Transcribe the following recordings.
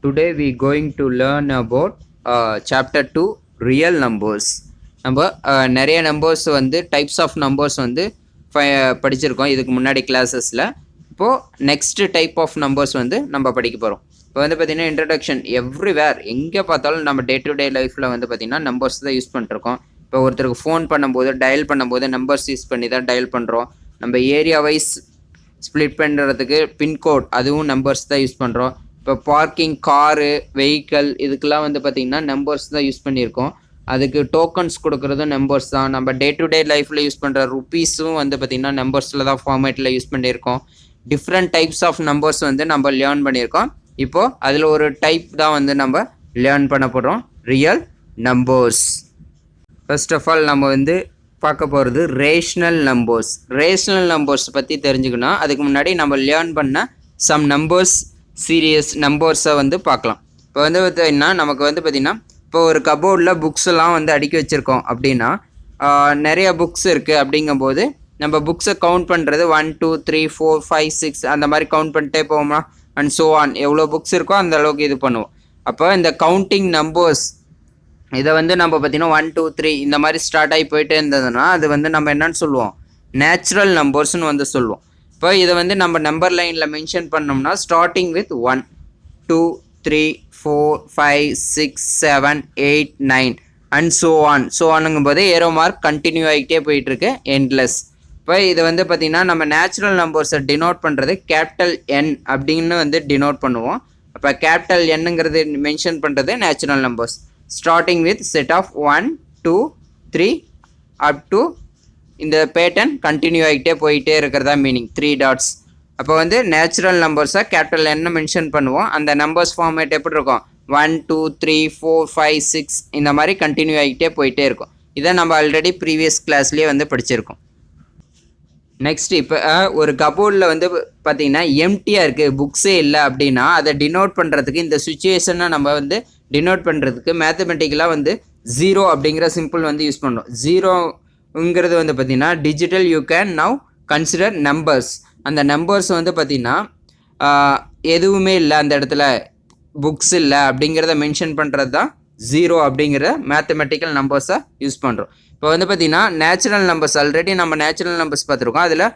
Today we going to learn about chapter 2 real numbers. நம்ம நிறைய numbers வந்து types of numbers வந்து படிச்சிருக்கோம் இதுக்கு முன்னாடி கிளாஸஸில். இப்போது நெக்ஸ்ட் டைப் ஆஃப் நம்பர்ஸ் வந்து நம்ம படிக்க போகிறோம். இப்போ வந்து பார்த்திங்கன்னா இன்ட்ரடக்ஷன் எவ்ரிவேர் எங்கே பார்த்தாலும் நம்ம டே டு டே லைஃப்பில் வந்து பார்த்திங்கன்னா நம்பர்ஸ் தான் யூஸ் பண்ணிருக்கோம். இப்போ ஒருத்தருக்கு ஃபோன் பண்ணும்போது டயல் பண்ணும்போது நம்பர்ஸ் யூஸ் பண்ணி தான் டயல் பண்ணுறோம். நம்ம ஏரியா வைஸ் ஸ்ப்ளிட் பண்ணுறதுக்கு பின்கோட் அதுவும் நம்பர்ஸ் தான் யூஸ் பண்ணுறோம். இப்போ பார்க்கிங் காரு வெஹிக்கல் இதுக்கெல்லாம் வந்து பார்த்திங்கன்னா நம்பர்ஸ் தான் யூஸ் பண்ணியிருக்கோம். அதுக்கு டோக்கன்ஸ் கொடுக்குறதும் நம்பர்ஸ் தான். நம்ம டே டு டே லைஃப்பில் யூஸ் பண்ணுற ருப்பீஸும் வந்து பார்த்திங்கன்னா நம்பர்ஸில் தான் ஃபார்மேட்டில் யூஸ் பண்ணியிருக்கோம். டிஃப்ரெண்ட் டைப்ஸ் ஆஃப் நம்பர்ஸ் வந்து நம்ம லேர்ன் பண்ணியிருக்கோம். இப்போது அதில் ஒரு டைப் தான் வந்து நம்ம லேர்ன் பண்ண போகிறோம், real numbers. First of all நம்ம வந்து பார்க்க போகிறது ரேஷ்னல் நம்பர்ஸ். ரேஷ்னல் நம்பர்ஸ் பற்றி தெரிஞ்சுக்கணும். அதுக்கு முன்னாடி நம்ம லேர்ன் பண்ண சம் நம்பர்ஸ் சீரியஸ் நம்பர்ஸை வந்து பார்க்கலாம். இப்போ வந்து பார்த்திங்கன்னா நமக்கு வந்து பார்த்திங்கன்னா இப்போ ஒரு கபோர்டில் புக்ஸ் எல்லாம் வந்து அடுக்கி வச்சுருக்கோம் அப்படின்னா நிறைய புக்ஸ் இருக்குது. அப்படிங்கும்போது நம்ம புக்ஸை கவுண்ட் பண்ணுறது 1 2 3 4 5 6 அந்த மாதிரி கவுண்ட் பண்ணிட்டே போவோமா, அண்ட் ஸோ ஆன். எவ்வளோ புக்ஸ் இருக்கோ அந்த அளவுக்கு இது பண்ணுவோம். அப்போ இந்த கவுண்டிங் நம்பர்ஸ் இதை வந்து நம்ம பார்த்திங்கன்னா 1 2 3 இந்த மாதிரி ஸ்டார்ட் ஆகி போயிட்டே இருந்ததுன்னா அது வந்து நம்ம என்னன்னு சொல்லுவோம், நேச்சுரல் நம்பர்ஸ்னு வந்து சொல்லுவோம். இப்போ இதை வந்து நம்ம நம்பர் லைனில் மென்ஷன் பண்ணோம்னா ஸ்டார்டிங் வித் 1 2 3 4 5 6 7 8 9 அண்ட் ஸோ ஆனுங்கும் போது ஏரோ மார்க் கண்டினியூ ஆகிட்டே போயிட்டுருக்கு, எண்ட்லெஸ். இப்போ இதை வந்து பார்த்திங்கன்னா நம்ம நேச்சுரல் நம்பர்ஸை டினோட் பண்ணுறது கேபிட்டல் என் அப்படின்னு வந்து டினோட் பண்ணுவோம். அப்போ கேபிட்டல் என்னங்கிறது மென்ஷன் பண்ணுறது natural numbers starting with set of 1 2 3 up to இந்த பேட்டர்ன் கண்டினியூ ஆகிட்டே போயிட்டே இருக்கிறதா மீனிங் 3 டாட்ஸ். அப்போ வந்து நேச்சுரல் நம்பர்ஸை கேபிட்டல் என்ன மென்ஷன் பண்ணுவோம். அந்த நம்பர்ஸ் ஃபார்மேட் எப்படி இருக்கும், 1 2 3 4 5 6 இந்த மாதிரி கண்டினியூ ஆகிட்டே போயிட்டே இருக்கும். இதை நம்ம ஆல்ரெடி ப்ரீவியஸ் கிளாஸ்லேயே வந்து படிச்சிருக்கோம். நெக்ஸ்ட் இப்போ ஒரு கபோர்டில் வந்து பார்த்திங்கன்னா எம்டியாக இருக்குது, புக்ஸே இல்லை அப்படின்னா அதை டினோட் பண்ணுறதுக்கு இந்த சுச்சுவேஷனை நம்ம வந்து டினோட் பண்ணுறதுக்கு மேத்தமெட்டிக்கலாக வந்து 0 அப்படிங்கிற சிம்பிள் வந்து யூஸ் பண்ணுறோம். 0ங்கிறது வந்து பார்த்திங்கன்னா digital you can now consider numbers. அந்த நம்பர்ஸ் வந்து பார்த்திங்கன்னா எதுவுமே இல்லை, அந்த இடத்துல புக்ஸ் இல்லை அப்படிங்கிறத மென்ஷன் பண்ணுறது தான் 0 அப்படிங்கிற மேத்தமெட்டிக்கல் நம்பர்ஸை யூஸ் பண்ணுறோம். இப்போ வந்து பார்த்திங்கன்னா நேச்சுரல் நம்பர்ஸ் ஆல்ரெடி நம்ம நேச்சுரல் நம்பர்ஸ் பார்த்துருக்கோம். அதில்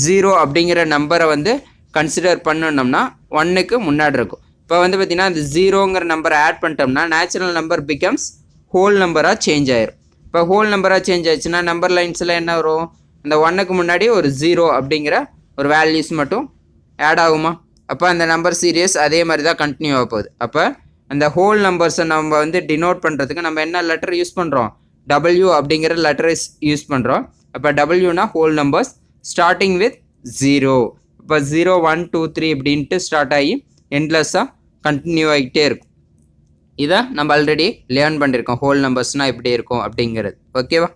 0 அப்படிங்கிற நம்பரை வந்து கன்சிடர் பண்ணணும்னா 1க்கு முன்னாடி இருக்கும். இப்போ வந்து பார்த்திங்கன்னா அந்த 0ங்கிற நம்பரை ஆட் பண்ணிட்டோம்னா நேச்சுரல் நம்பர் பிகம்ஸ் ஹோல் நம்பராக சேஞ்ச் ஆயிரும். இப்போ ஹோல் நம்பராக சேஞ்ச் ஆயிடுச்சுன்னா நம்பர் லைன்ஸில் என்ன வரும், அந்த 1க்கு முன்னாடி ஒரு 0 அப்படிங்கிற ஒரு வேல்யூஸ் மட்டும் ஆட் ஆகுமா. அப்போ அந்த நம்பர் சீரியஸ் அதே மாதிரி தான் கண்டினியூ ஆக போகுது. அப்போ அந்த ஹோல் நம்பர்ஸை நம்ம வந்து டினோட் பண்ணுறதுக்கு நம்ம என்ன லெட்டர் யூஸ் பண்ணுறோம், W அப்படிங்கிற லெட்டர் யூஸ் பண்ணுறோம். அப்போ Wனா ஹோல் நம்பர்ஸ் ஸ்டார்டிங் வித் 0. இப்போ 0 1 2 3 இப்படின்ட்டு ஸ்டார்ட் ஆகி எண்ட்லெஸ்ஸாக கண்டினியூ ஆகிட்டே இருக்கும். இதை நம்ம ஆல்ரெடி லேர்ன் பண்ணியிருக்கோம், ஹோல் நம்பர்ஸ்னால் எப்படி இருக்கும் அப்படிங்கிறது. ஓகேவா.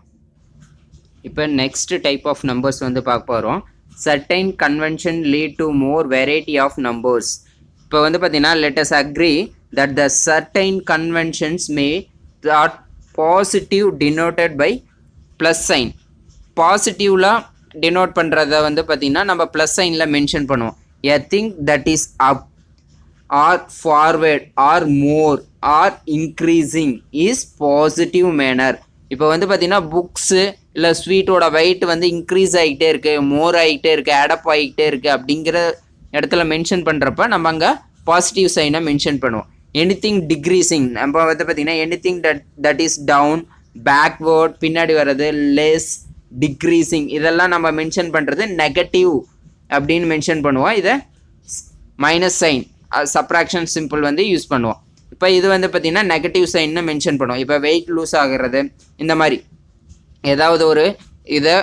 இப்போ நெக்ஸ்ட் டைப் ஆஃப் நம்பர்ஸ் வந்து பார்க்க போகிறோம். Certain convention lead to more variety of numbers. இப்போ வந்து பார்த்தீங்கன்னா let us agree that the certain conventions may that positive denoted by plus sign. பாசிட்டிவ்லாம் டினோட் பண்ணுறத வந்து பார்த்திங்கன்னா நம்ம ப்ளஸ் சைனில் மென்ஷன் பண்ணுவோம். A thing that is up or forward or more or increasing is positive manner. இப்போ வந்து பார்த்திங்கன்னா புக்ஸு இல்லை ஸ்வீட்டோட வெயிட் வந்து இன்க்ரீஸ் ஆகிட்டே இருக்குது, மோர் ஆகிட்டே இருக்குது, ஆடப் ஆகிட்டே இருக்குது அப்படிங்கிற இடத்துல மென்ஷன் பண்ணுறப்ப நம்ம அங்கே பாசிட்டிவ் சைனை மென்ஷன் பண்ணுவோம். எனிதிங் டிக்ரீஸிங் நம்ம வந்து பார்த்திங்கன்னா anything that is down backward பின்னாடி வர்றது லெஸ் டிக்ரீஸிங் இதெல்லாம் நம்ம மென்ஷன் பண்ணுறது நெகட்டிவ் அப்படின்னு மென்ஷன் பண்ணுவோம். இதை மைனஸ் சைன் சப்ராக்ஷன் சிம்பிள் வந்து யூஸ் பண்ணுவோம். இப்போ இது வந்து பார்த்திங்கன்னா நெகட்டிவ் சைன்னு மென்ஷன் பண்ணுவோம். இப்போ வெயிட் லூஸ் ஆகிறது இந்த மாதிரி ஏதாவது ஒரு இதை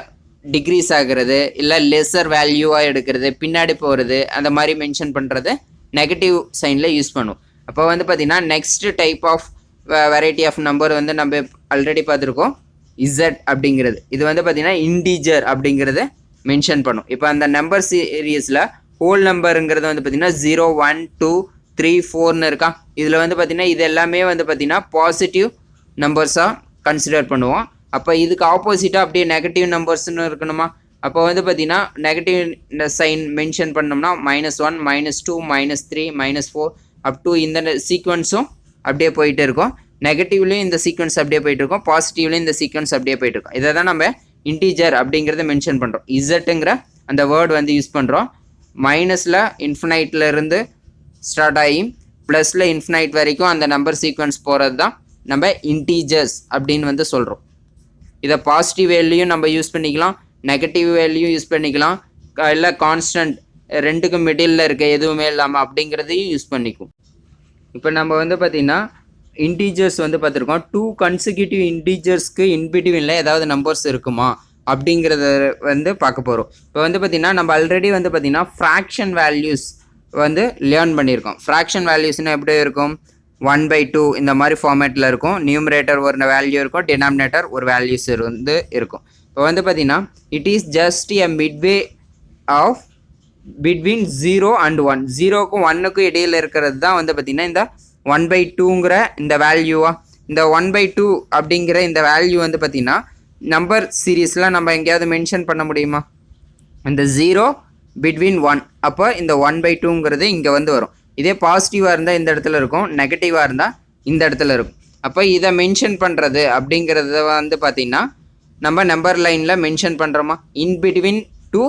டிக்ரீஸ் ஆகிறது இல்லை லெஸர் வேல்யூவாக எடுக்கிறது பின்னாடி போகிறது அந்த மாதிரி மென்ஷன் பண்ணுறது நெகட்டிவ் சைனில் யூஸ் பண்ணுவோம். அப்போ வந்து பார்த்திங்கன்னா next type of variety of number வந்து நம்ம ஆல்ரெடி பார்த்துருக்கோம், இசட் அப்படிங்கிறது. இது வந்து பார்த்திங்கன்னா இன்டீஜர் அப்படிங்கிறத மென்ஷன் பண்ணும். இப்போ அந்த நம்பர் சீரியஸில் ஹோல் நம்பருங்கிறது வந்து பார்த்திங்கன்னா 0 1 2 3 4ன்னு இருக்கா. இதில் வந்து பார்த்திங்கன்னா இது எல்லாமே வந்து பார்த்திங்கன்னா பாசிட்டிவ் நம்பர்ஸாக கன்சிடர் பண்ணுவோம். அப்போ இதுக்கு ஆப்போசிட்டாக அப்படியே நெகட்டிவ் நம்பர்ஸ்னு இருக்கணுமா. அப்போ வந்து பார்த்திங்கன்னா நெகட்டிவ் சைன் மென்ஷன் பண்ணோம்னா -1 -2 -3 -4 அப் டு இந்த சீக்வன்ஸும் அப்படியே போயிட்டு இருக்கும். நெகட்டிவ்லையும் இந்த சீக்வன்ஸ் அப்படியே போயிட்டு இருக்கும், பாசிட்டிவ்லையும் இந்த சீக்வன்ஸ் அப்படியே போயிட்டு இருக்கும். இதை தான் நம்ம இன்டீஜர் அப்படிங்கிறத மென்ஷன் பண்ணுறோம். இசட்டுங்கிற அந்த வேர்டு வந்து யூஸ் பண்ணுறோம். மைனஸில் இன்ஃபினைட்டில் இருந்து ஸ்டார்ட் ஆகி ப்ளஸில் இன்ஃபினைட் வரைக்கும் அந்த நம்பர் சீக்வன்ஸ் போகிறது தான் நம்ம இன்டீஜர்ஸ் அப்படின்னு வந்து சொல்கிறோம். இதை பாசிட்டிவ் வேல்யூயும் நம்ம யூஸ் பண்ணிக்கலாம், நெகட்டிவ் வேல்யூயும் யூஸ் பண்ணிக்கலாம், இல்லை கான்ஸ்டன்ட் ரெண்டுக்கும் மிடில் இருக்க எதுவுமே இல்லாமல் அப்படிங்கிறதையும் யூஸ் பண்ணிக்கும். இப்போ நம்ம வந்து பார்த்திங்கன்னா இன்டீஜர்ஸ் வந்து பார்த்துருக்கோம். 2 கன்சிக்யூட்டிவ் இன்டீஜர்ஸ்க்கு இன்பிட்வீனில் ஏதாவது நம்பர்ஸ் இருக்குமா அப்படிங்கிறத வந்து பார்க்க போகிறோம். இப்போ வந்து பார்த்திங்கன்னா நம்ம ஆல்ரெடி வந்து பார்த்திங்கன்னா ஃப்ராக்ஷன் வேல்யூஸ் வந்து லேர்ன் பண்ணியிருக்கோம். ஃப்ராக்ஷன் வேல்யூஸ்னால் எப்படி இருக்கும்? 1/2 இந்த மாதிரி ஃபார்மேட்டில் இருக்கும். நியூமரேட்டர் ஒரு வேல்யூ இருக்கும், டினாமினேட்டர் ஒரு வேல்யூஸ் வந்து இருக்கும். இப்போ வந்து பார்த்திங்கன்னா it is just a midway of between 0 and 1. 0க்கும் 1க்கும் இடையில் இருக்கிறது தான் வந்து பார்த்திங்கன்னா இந்த 1/2ங்கிற இந்த வேல்யூவா. இந்த 1/2 அப்படிங்கிற இந்த வேல்யூ வந்து பார்த்திங்கன்னா நம்பர் சீரீஸில் நம்ம எங்கேயாவது மென்ஷன் பண்ண முடியுமா? இந்த 0 பிட்வீன் 1, அப்போ இந்த 1/2ங்கிறது இங்கே வந்து வரும். இதே பாசிட்டிவாக இருந்தால் இந்த இடத்துல இருக்கும், நெகட்டிவாக இருந்தால் இந்த இடத்துல இருக்கும். அப்போ இதை மென்ஷன் பண்ணுறது அப்படிங்கிறத வந்து பார்த்திங்கன்னா நம்ம நம்பர் லைனில் மென்ஷன் பண்ணுறோமா? இன் பிட்வீன் 2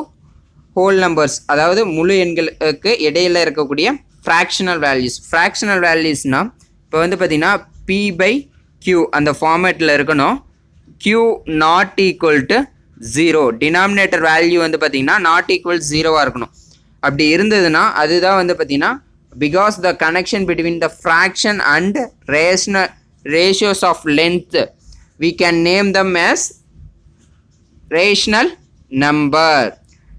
ஹோல் நம்பர்ஸ், அதாவது முழு எண்களுக்கு இடையில் இருக்கக்கூடிய ஃப்ராக்ஷனல் வேல்யூஸ். ஃப்ராக்ஷனல் வேல்யூஸ்னால் இப்போ வந்து பார்த்திங்கன்னா p/q அந்த ஃபார்மேட்டில் இருக்கணும். q not equal to 0, denominator value வந்து பார்த்திங்கன்னா நாட் ஈக்குவல் 0வாக இருக்கணும். அப்படி இருந்ததுன்னா அதுதான் வந்து பார்த்திங்கன்னா because the connection between the fraction and ratios of length we can name them as rational number.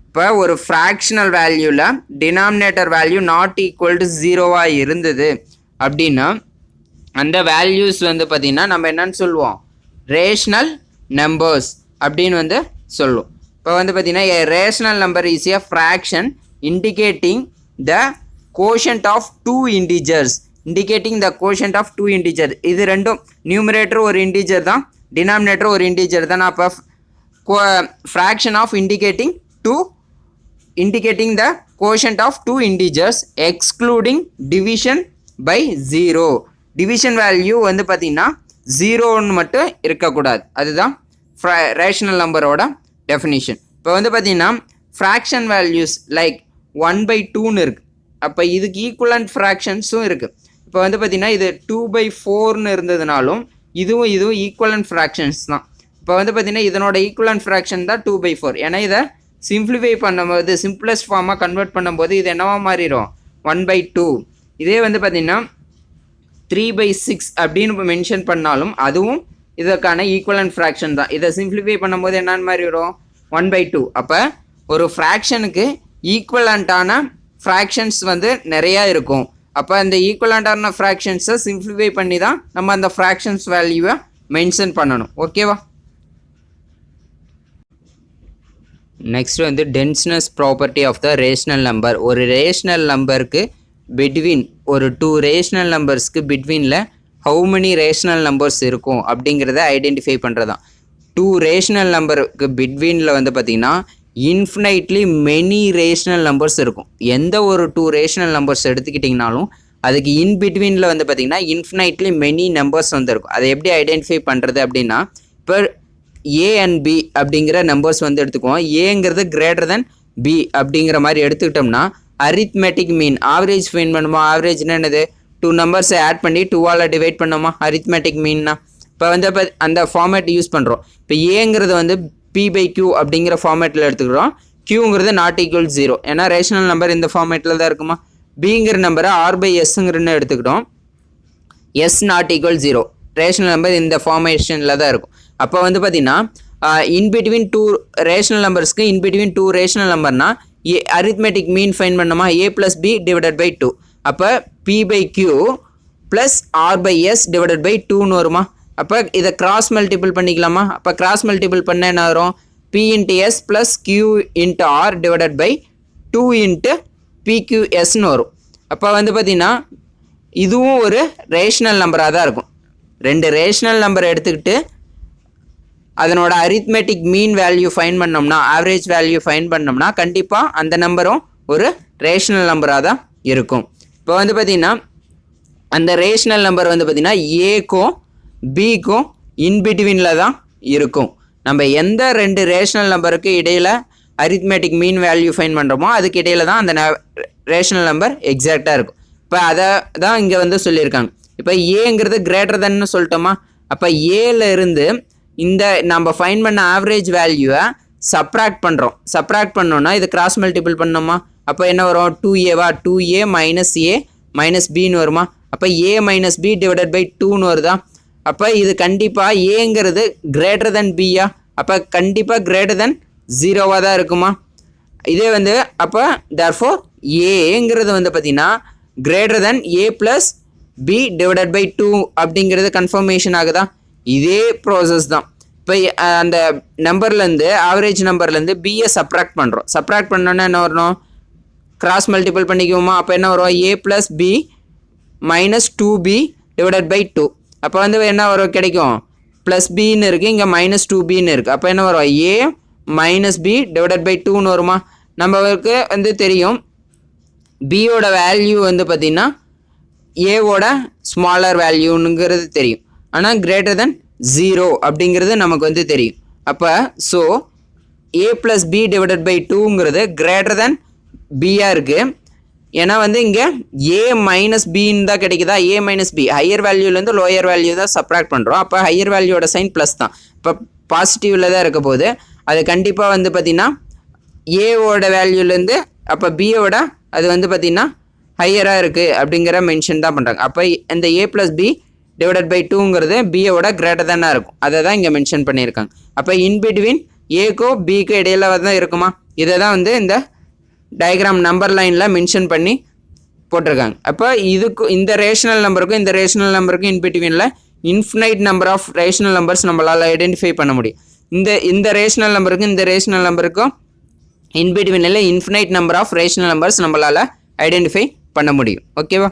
இப்போ ஒரு ஃப்ராக்ஷனல் வேல்யூவில் denominator value not equal to 0வாக இருந்தது அப்படின்னா அந்த வேல்யூஸ் வந்து பார்த்திங்கன்னா நம்ம என்னன்னு சொல்லுவோம்? ரேஷனல் நம்பர்ஸ் அப்படின்னு வந்து சொல்லுவோம். இப்போ வந்து பார்த்திங்கன்னா a rational number is a fraction indicating the quotient of 2 integers. indicating the quotient of 2 integers. இது ரெண்டும் நியூமரேட்டர் ஒரு இன்டீஜர் தான், டினாமினேட்டர் ஒரு இன்டீஜர் தான். அப்போ fraction of indicating the quotient of 2 integers excluding division by 0. division value வந்து பார்த்திங்கன்னா 0ன்னு மட்டும் இருக்கக்கூடாது. அதுதான் ரேஷனல் நம்பரோட டெஃபினிஷன். இப்போ வந்து பார்த்திங்கன்னா ஃப்ராக்ஷன் வேல்யூஸ் லைக் 1/2ன்னு இருக்குது. அப்போ இதுக்கு ஈக்குவலண்ட் ஃப்ராக்ஷன்ஸும் இருக்குது. இப்போ வந்து பார்த்திங்கன்னா இது 2/4ன்னு இருந்ததுனாலும் இதுவும் ஈக்குவலண்ட் ஃப்ராக்ஷன்ஸ் தான். இப்போ வந்து பார்த்திங்கன்னா இதனோட ஈக்குவலண்ட் ஃப்ராக்ஷன் தான் 2/4. ஏன்னா இதை சிம்பிளிஃபை பண்ணும்போது சிம்பிளஸ்ட் ஃபார்மாக கன்வெர்ட் பண்ணும்போது இது என்னவா மாறிடும்? 1/2. இதே வந்து பார்த்திங்கன்னா 3/6 அப்படின்னு மென்ஷன் பண்ணாலும் அதுவும் இதற்கான ஈக்குவலண்ட் ஃப்ராக்ஷன் தான். இதை சிம்பிளிஃபை பண்ணும்போது என்னன்னு மாறிடும்? 1/2. அப்போ ஒரு ஃப்ராக்ஷனுக்கு ஈக்குவலண்ட்டான ஃப்ராக்ஷன்ஸ் வந்து நிறையா இருக்கும். அப்போ அந்த ஈக்குவலண்ட்டான ஃப்ராக்ஷன்ஸை சிம்பிளிஃபை பண்ணி தான் நம்ம அந்த ஃப்ராக்ஷன்ஸ் வேல்யூவை மென்ஷன் பண்ணணும். ஓகேவா? நெக்ஸ்ட் வந்து denseness property of the rational number. ஒரு ரேஷனல் நம்பருக்கு பிட்வீன் ஒரு 2 ரேஷனல் நம்பர்ஸ்க்கு பிட்வீனில் ஹவு மெனி ரேஷனல் நம்பர்ஸ் இருக்கும் அப்படிங்கிறத ஐடென்டிஃபை பண்ணுறதான். 2 ரேஷனல் நம்பருக்கு பிட்வீனில் வந்து பார்த்திங்கன்னா இன்ஃபினைட்லி மெனி ரேஷனல் நம்பர்ஸ் இருக்கும். எந்த ஒரு 2 ரேஷனல் நம்பர்ஸ் எடுத்துக்கிட்டிங்கனாலும் அதுக்கு இன் பிட்வீனில் வந்து பார்த்திங்கன்னா இன்ஃபினைட்லி மெனி நம்பர்ஸ் வந்து இருக்கும். அதை எப்படி ஐடென்டிஃபை பண்ணுறது அப்படின்னா, இப்போ ஏ அண்ட் பி அப்படிங்கிற நம்பர்ஸ் வந்து எடுத்துக்குவோம். ஏங்கிறது கிரேட்டர் தென் பி அப்படிங்கிற மாதிரி எடுத்துக்கிட்டோம்னா அரித்மெட்டிக் மீன் ஆவரேஜ் ஃபைண்ட் பண்ணுமா? ஆவரேஜ்னா என்னது? 2 நம்பர்ஸை ஆட் பண்ணி 2ஆல் டிவைட் பண்ணோமா? அரித்மெட்டிக் மீன்னா. இப்போ வந்து அந்த ஃபார்மேட் யூஸ் பண்ணுறோம். இப்போ ஏங்கிறது வந்து p/q அப்படிங்கிற ஃபார்மேட்டில் எடுத்துக்கிறோம். க்யூங்கிறது நாட் ஈக்குவல் 0, ஏன்னா ரேஷனல் நம்பர் இந்த ஃபார்மேட்டில் தான் இருக்குமா? பிங்கிற நம்பரை r/s-ங்கிறன்னு எடுத்துக்கிட்டோம். S not equal 0, rational number இந்த ஃபார்மேஷனில் தான் இருக்கும். அப்போ வந்து பார்த்திங்கன்னா இன்பிட்வீன் 2 ரேஷனல் நம்பர்ஸ்க்கு இன்பிட்வீன் 2 ரேஷனல் நம்பர்னா அரித்மெட்டிக் மீன் ஃபைன் பண்ணோமா? a + b / 2. அப்போ p/q + r/s / 2ன்னு வருமா? அப்போ இதை கிராஸ் மல்டிபிள் பண்ணிக்கலாமா? அப்போ கிராஸ் மல்டிபிள் பண்ண என்ன வரும்? p × s + q × r / 2 × pqsன்னு வரும். அப்போ வந்து பார்த்திங்கன்னா இதுவும் ஒரு ரேஷனல் நம்பராக தான் இருக்கும். 2 ரேஷனல் நம்பர் எடுத்துக்கிட்டு அதனோட அரித்மெட்டிக் மீன் வேல்யூ ஃபைன் பண்ணோம்னா, ஆவரேஜ் வேல்யூ ஃபைன் பண்ணோம்னா கண்டிப்பாக அந்த நம்பரும் ஒரு ரேஷனல் நம்பராக தான் இருக்கும். இப்போ வந்து பார்த்திங்கன்னா அந்த ரேஷனல் நம்பர் வந்து பார்த்திங்கன்னா ஏக்கும் பிக்கும் இன்பிட்வீனில் தான் இருக்கும். நம்ம எந்த ரெண்டு ரேஷனல் நம்பருக்கு இடையில் அரித்மேட்டிக் மீன் வேல்யூ ஃபைன் பண்ணுறோமோ அதுக்கு இடையில தான் அந்த ரேஷனல் நம்பர் எக்ஸாக்டாக இருக்கும். இப்போ அதை தான் இங்கே வந்து சொல்லியிருக்காங்க. இப்போ ஏங்கிறது கிரேட்டர் தென்னு சொல்லிட்டோமா, அப்போ ஏல இருந்து இந்த நம்ம ஃபைன் பண்ண ஆவரேஜ் வேல்யூவை சப்ராக்ட் பண்ணுறோம். சப்ராக்ட் பண்ணோன்னா இது கிராஸ் மல்டிபிள் பண்ணோமா, அப்போ என்ன வரும் 2a -a மைனஸ் பின்னு வருமா, அப்போ a minus b divided by 2ன்னு வருதா. அப்போ இது கண்டிப்பாக ஏங்கிறது கிரேட்டர் தென் பியா, அப்போ கண்டிப்பாக கிரேட்டர் தென் 0வாக தான் இருக்குமா. இதே வந்து அப்போ தேர்ஃபோர் ஏங்கிறது வந்து பார்த்திங்கன்னா greater than a plus B divided by 2 அப்படிங்கிறது கன்ஃபர்மேஷன் ஆகுதா. இதே ப்ராசஸ் தான். இப்போ அந்த நம்பர்லேருந்து ஆவரேஜ் நம்பர்லேருந்து பியை சப்ராக்ட் பண்ணுறோம். சப்ராக்ட் பண்ணோன்னா என்ன வரணும், கிராஸ் மல்டிபிள் பண்ணிக்குவோமா, அப்போ என்ன வரும் a plus B minus 2b divided by 2. அப்போ வந்து என்ன வரும் கிடைக்கும், ப்ளஸ் பின்னு இருக்குது, இங்கே மைனஸ் 2bன்னு இருக்குது. அப்போ என்ன வரும் a minus b divided by 2ன்னு வருமா. நம்மளுக்கு வந்து தெரியும் பியோட வேல்யூ வந்து பார்த்திங்கன்னா ஏவோட ஸ்மாலர் வேல்யூனுங்கிறது தெரியும், ஆனால் கிரேட்டர் தென் 0 அப்படிங்கிறது நமக்கு வந்து தெரியும். அப்போ so a plus B divided by 2ங்கிறது கிரேட்டர் தென் பியாக இருக்குது. ஏன்னா வந்து இங்கே a மைனஸ் பின்னு தான் கிடைக்குதா, a மைனஸ் பி ஹையர் வேல்யூலேருந்து லோயர் வேல்யூ தான் சப்ராக்ட் பண்ணுறோம். அப்போ ஹையர் வேல்யூவோட சைன் ப்ளஸ் தான், இப்போ பாசிட்டிவில் தான் இருக்க போது. அது கண்டிப்பாக வந்து பார்த்திங்கன்னா ஏவோட வேல்யூலேருந்து அப்போ பியோட அது வந்து பார்த்திங்கன்னா ஹையராக இருக்குது அப்படிங்கிற மென்ஷன் தான் பண்ணுறாங்க. அப்போ இந்த a plus B divided by 2ங்கிறது பியோட கிரேட்டர் தானே இருக்கும், அதை தான் இங்கே மென்ஷன் பண்ணியிருக்காங்க. அப்போ இன்பிட்வீன் ஏக்கோ பிக்கு இடையில தான் இருக்குமா, இதை தான் வந்து இந்த டயக்ராம் நம்பர் லைனில் மென்ஷன் பண்ணி போட்டிருக்காங்க. அப்போ இதுக்கு இந்த ரேஷனல் நம்பருக்கும் இந்த ரேஷனல் நம்பருக்கும் இன்பிட்வீனில் infinite number of rational numbers நம்மளால் ஐடென்டிஃபை பண்ண முடியும். இந்த ரேஷனல் நம்பருக்கும் இந்த ரேஷனல் நம்பருக்கும் இன்பிட்வீனில் infinite number of rational numbers நம்மளால் ஐடென்டிஃபை பண்ண முடியும். ஓகேவா.